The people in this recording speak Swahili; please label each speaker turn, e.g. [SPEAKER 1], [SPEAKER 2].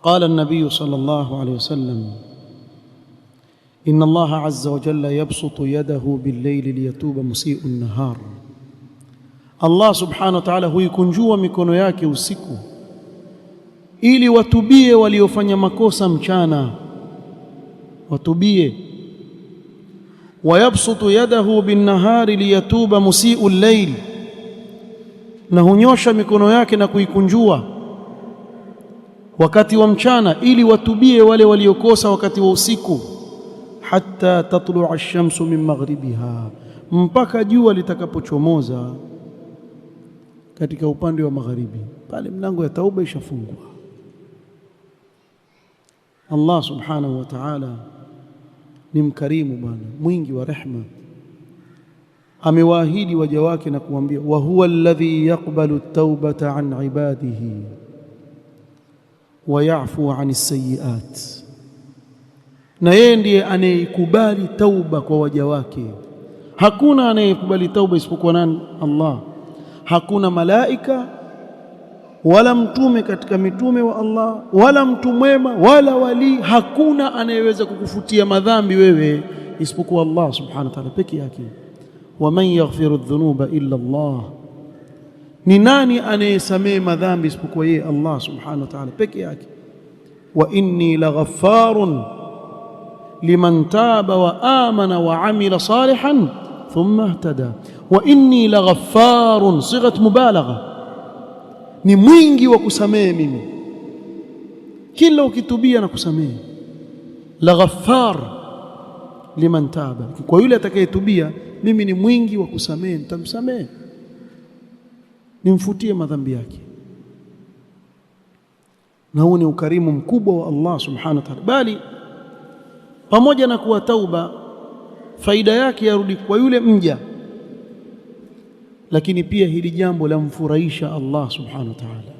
[SPEAKER 1] قال النبي صلى الله عليه وسلم إن الله عز وجل يبسط يده بالليل ليتوب مسيء النهار. Allah subhanahu wa ta'ala huikunjua mikono yake usiku ili watubie waliofanya makosa mchana, watubie. Wayabsutu yadahu binnahari liyatuba musii'u al-layl, na hunyosha mikono yake na kuikunjua wakati wa mchana ili watubie wale waliokosa wakati wa usiku. Hatta tatlu'a ash-shamsu min maghribiha, mpaka jua litakapochomoza katika upande wa magharibi, pale mlango ya tauba ishafungwa. Allah subhanahu wa ta'ala ni mkarimu bwana, mwingi wa rehma. Amewaahidi waja wake na kuambia, wa huwa alladhi yaqbalu at-taubata an ibadihi wa ya'fu 'ani as-sayyi'at, na yeye ndiye anayekubali tauba kwa waja wake. Hakuna anayekubali tauba isipokuwa nani? Allah. Hakuna malaika wala mtume katika mitume wa Allah wala mtu mwema wala wali, hakuna anayeweza kukufutia madhambi wewe isipokuwa Allah subhanahu wa ta'ala peke yake. Wa man yaghfiru dhunuba illa Allah, ni nani anayesamehe madhambi isipokuwa yeye Allah subhanahu wa ta'ala peke yake. Wa inni laghaffarun liman taba wa amana wa amila salihan thumma ihtada. Wa inni laghaffarun, sighat mubalagha, ni mwingi wa kusamehe mimi, kila ukitubia na kusamehe. Laghaffar liman taba, kwa yule atakayetubia mimi ni mwingi wa kusamehe, nitamsamehe, nimfutie madhambi yake. Na huu ni ukarimu mkubwa wa Allah subhanahu wa ta'ala. Bali pamoja na kuwa tauba faida yake yarudi kwa yule mja, lakini pia hili jambo lamfurahisha Allah subhanahu wa ta'ala.